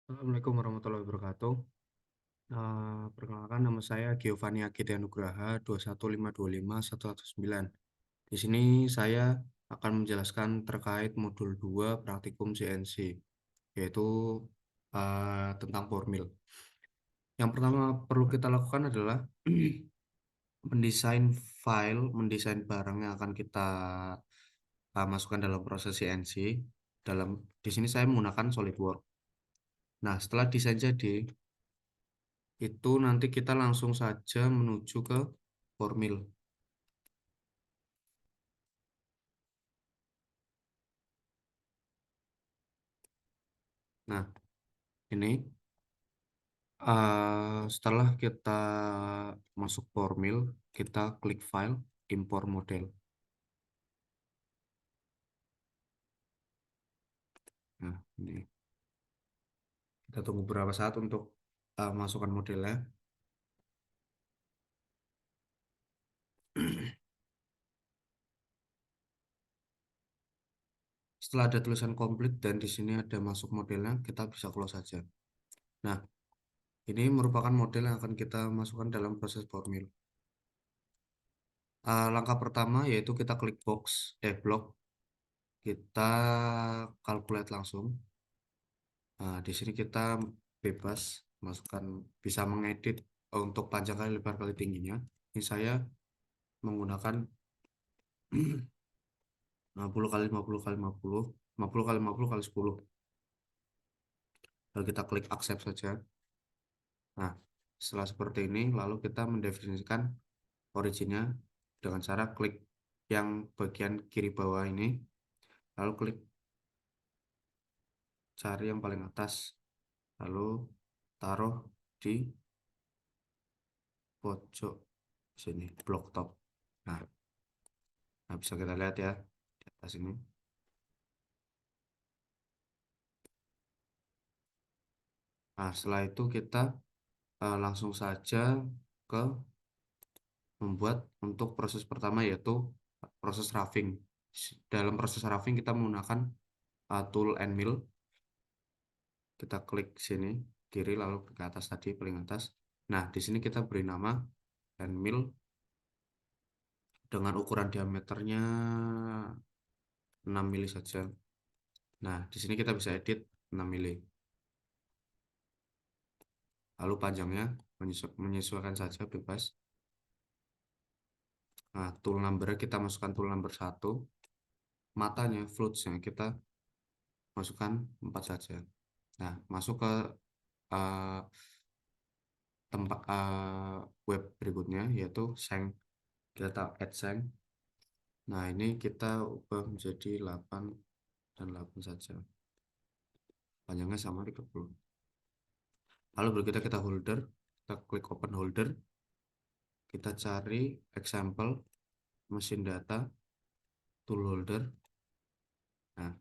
Assalamualaikum warahmatullahi wabarakatuh. Perkenalkan nama saya Giovanni Agitya Nugraha 215251109. Di sini saya akan menjelaskan terkait modul 2 praktikum CNC, yaitu tentang formil. Yang pertama perlu kita lakukan adalah mendesain mendesain barang yang akan kita masukkan dalam proses CNC. Di sini saya menggunakan SolidWorks. Nah, setelah desain jadi, itu nanti kita langsung saja menuju ke formil. Nah, ini setelah kita masuk formil, kita klik file, import model. Nah, ini kita tunggu beberapa saat untuk masukkan modelnya. Setelah ada tulisan komplit dan di sini ada masuk modelnya, kita bisa close saja. Nah, ini merupakan model yang akan kita masukkan dalam proses formil. Langkah pertama yaitu kita klik block, kita calculate langsung. Nah, di sini kita bebas masukkan, bisa mengedit untuk panjang kali lebar kali tingginya. Ini saya menggunakan 50 kali 50 kali 50, 50 kali 50 kali 10. Lalu kita klik accept saja. Nah, setelah seperti ini, lalu kita mendefinisikan originnya dengan cara klik yang bagian kiri bawah ini, lalu klik cari yang paling atas, lalu taruh di pojok sini, blok top. Nah, bisa kita lihat ya di atas ini. Nah, setelah itu kita langsung saja ke membuat untuk proses pertama yaitu proses roughing. Dalam proses roughing kita menggunakan tool and mill. Kita klik sini kiri lalu ke atas tadi paling atas. Nah, di sini kita beri nama and mill dengan ukuran diameternya 6 mili saja. Nah, di sini kita bisa edit 6 mili. Lalu panjangnya menyesuaikan saja bebas. Nah, tool number kita masukkan tool number 1. Matanya, flutesnya kita masukkan 4 saja. Nah, masuk ke uh, tempat web berikutnya yaitu Shank. Kita add Shank. Nah, ini kita ubah menjadi 8 dan 8 saja. Panjangnya sama 30. Lalu berikutnya kita holder. Kita klik open holder. Kita cari example mesin data tool holder. Nah,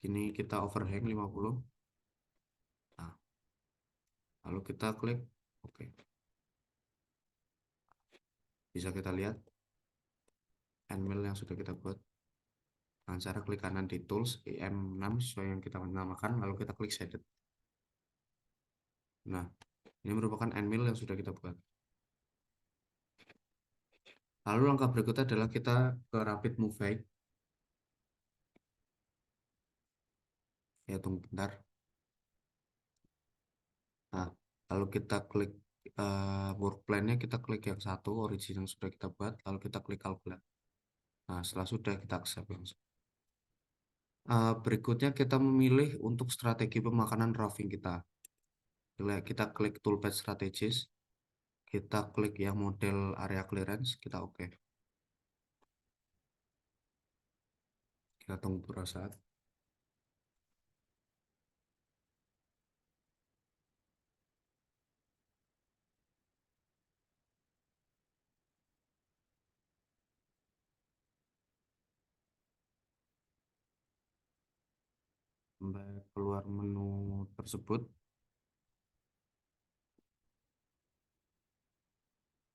ini kita overhang 50. Nah, lalu kita klik oke. Bisa kita lihat handmill yang sudah kita buat. Dengan cara klik kanan di tools IM6 sesuai yang kita namakan, lalu kita klik shaded. Nah, ini merupakan handmill yang sudah kita buat. Lalu langkah berikutnya adalah kita ke rapid move height. Ya, tunggu bentar. Nah, lalu kita klik work plan-nya, kita klik yang satu origin yang sudah kita buat, lalu kita klik calculate. Nah, setelah sudah kita accept langsung. Berikutnya kita memilih untuk strategi pemakanan roughing kita. Kita klik toolpath strategis, kita klik yang model area clearance, kita oke. Kita tunggu beberapa saat. Sampai keluar menu tersebut,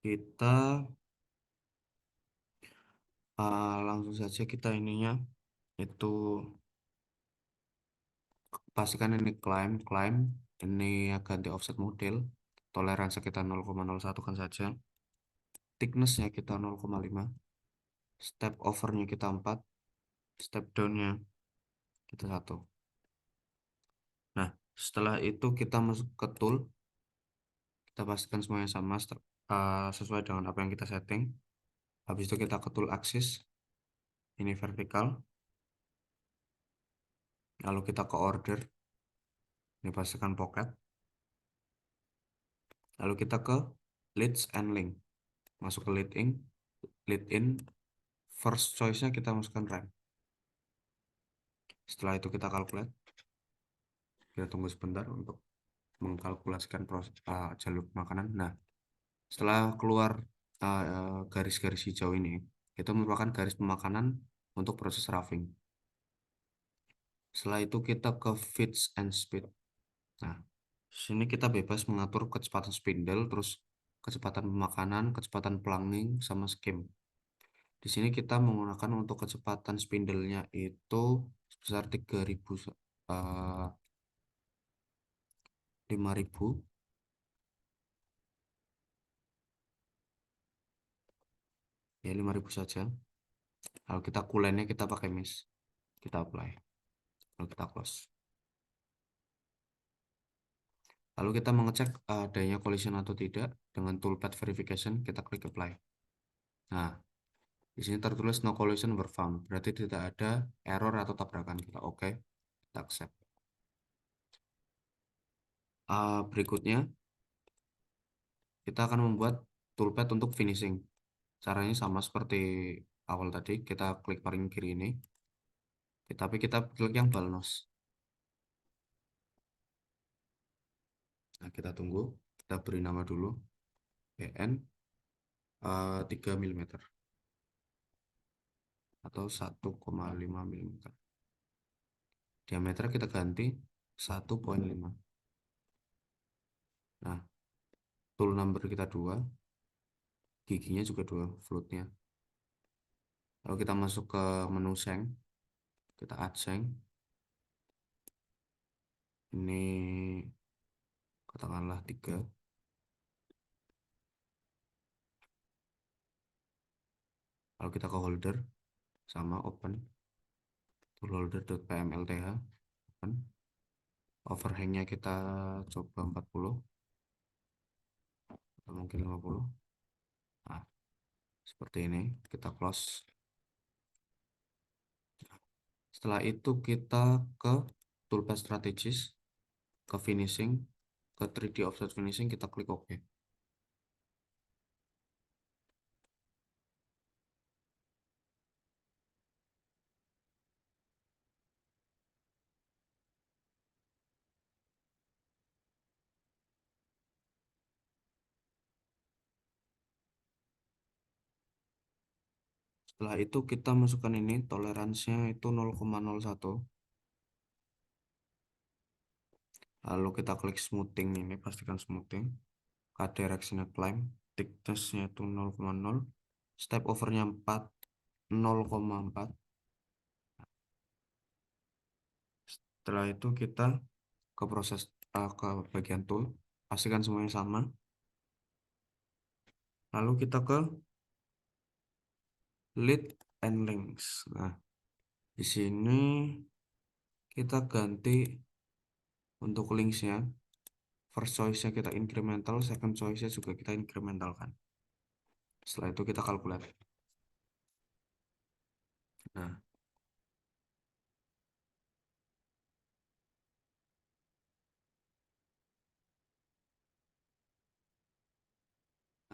kita langsung saja kita ininya itu pastikan ini climb. Ini ganti offset model, toleransi kita 0,01 kan saja, thicknessnya kita 0,5, step overnya kita 4, step downnya kita 1. Nah, setelah itu kita masuk ke tool, kita pastikan semuanya sama sesuai dengan apa yang kita setting. Habis itu kita ke tool axis, ini vertikal, lalu kita ke order, ini pastikan pocket, lalu kita ke leads and link, masuk ke lead in, first choice-nya kita masukkan rank. Setelah itu kita calculate, kita tunggu sebentar untuk mengkalkulasikan jalur makanan. Nah, setelah keluar garis-garis hijau ini, itu merupakan garis pemakanan untuk proses roughing. Setelah itu kita ke feeds and speed. Nah, sini kita bebas mengatur kecepatan spindle, terus kecepatan pemakanan, kecepatan plunging, sama skim. Di sini kita menggunakan untuk kecepatan spindle-nya itu sebesar 3000, 5000, ya 5000 saja. Kalau kita coolant-nya kita pakai mesh, kita apply, lalu kita close. Lalu kita mengecek adanya collision atau tidak dengan toolpath verification, kita klik apply. Nah, di sini tertulis no collision were found, berarti tidak ada error atau tabrakan. Kita oke, kita accept. Berikutnya kita akan membuat toolpath untuk finishing. Caranya sama seperti awal tadi, kita klik paling kiri ini, tapi kita klik yang balnos. Nah, kita tunggu, kita beri nama dulu PN 3 mm atau 1,5 mm. Diameter kita ganti 1,5. Nah, tool number kita 2, giginya juga 2, floatnya. Lalu kita masuk ke menu shank, kita add shank. Ini katakanlah 3. Lalu kita ke holder, sama open, tool holder.pmlth, open. Overhangnya kita coba 40 atau mungkin 50. Nah, seperti ini, kita close. Setelah itu kita ke toolpath strategis, ke finishing, ke 3D offset finishing, kita klik OK. Setelah itu kita masukkan ini, toleransinya itu 0,01. Lalu kita klik smoothing ini, pastikan smoothing. Cut direction climb, thickness-nya itu 0,0. Step overnya 4, 0,4. Setelah itu kita ke ke bagian tool, pastikan semuanya sama. Lalu kita ke lead and links. Nah, di sini kita ganti untuk linksnya. First choice-nya kita incremental, second choice-nya juga kita incrementalkan. Setelah itu kita calculate. Nah,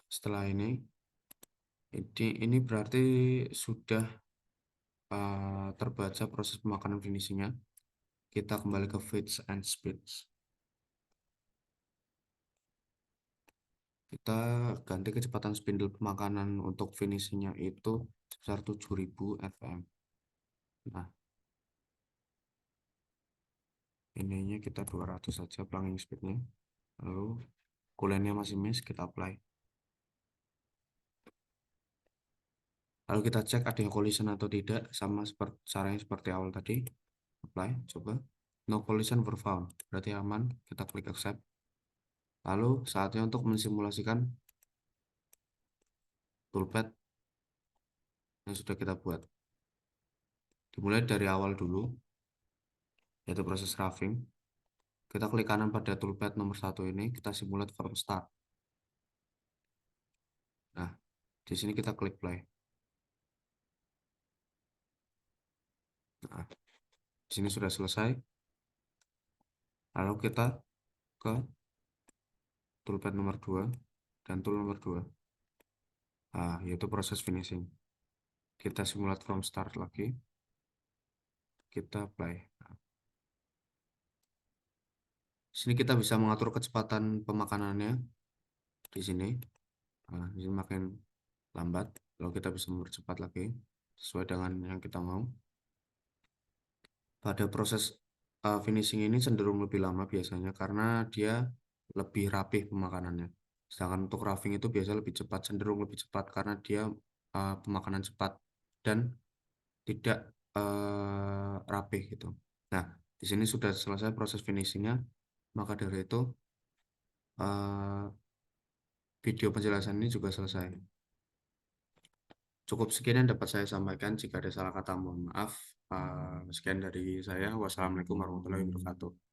setelah ini berarti sudah terbaca proses pemakanan finishingnya. Kita kembali ke feeds and speeds. Kita ganti kecepatan spindle pemakanan untuk finishingnya itu sebesar 7000 fm. Nah, ininya kita 200 saja plunging speednya. Lalu coolant-nya masih miss, kita apply. Lalu kita cek adanya collision atau tidak, sama seperti caranya seperti awal tadi. Apply, coba. No collision were found. Berarti aman. Kita klik accept. Lalu saatnya untuk mensimulasikan toolpath yang sudah kita buat. Dimulai dari awal dulu, yaitu proses roughing. Kita klik kanan pada toolpath nomor 1 ini, kita simulate from start. Nah, di sini kita klik play. Nah, di sini sudah selesai. Lalu kita ke toolpath nomor 2 dan tool nomor 2. Nah, yaitu proses finishing. Kita simulate from start lagi. Kita play. Nah, di sini kita bisa mengatur kecepatan pemakanannya di sini. Nah, ini makin lambat. Lalu kita bisa mempercepat lagi sesuai dengan yang kita mau. Pada proses finishing ini cenderung lebih lama biasanya karena dia lebih rapih pemakanannya. Sedangkan untuk roughing itu biasa lebih cepat, cenderung lebih cepat karena dia pemakanan cepat dan tidak rapih gitu. Nah, di sini sudah selesai proses finishingnya, maka dari itu eh, video penjelasan ini juga selesai. Cukup sekian yang dapat saya sampaikan. Jika ada salah kata, mohon maaf. Sekian dari saya. Wassalamualaikum warahmatullahi wabarakatuh.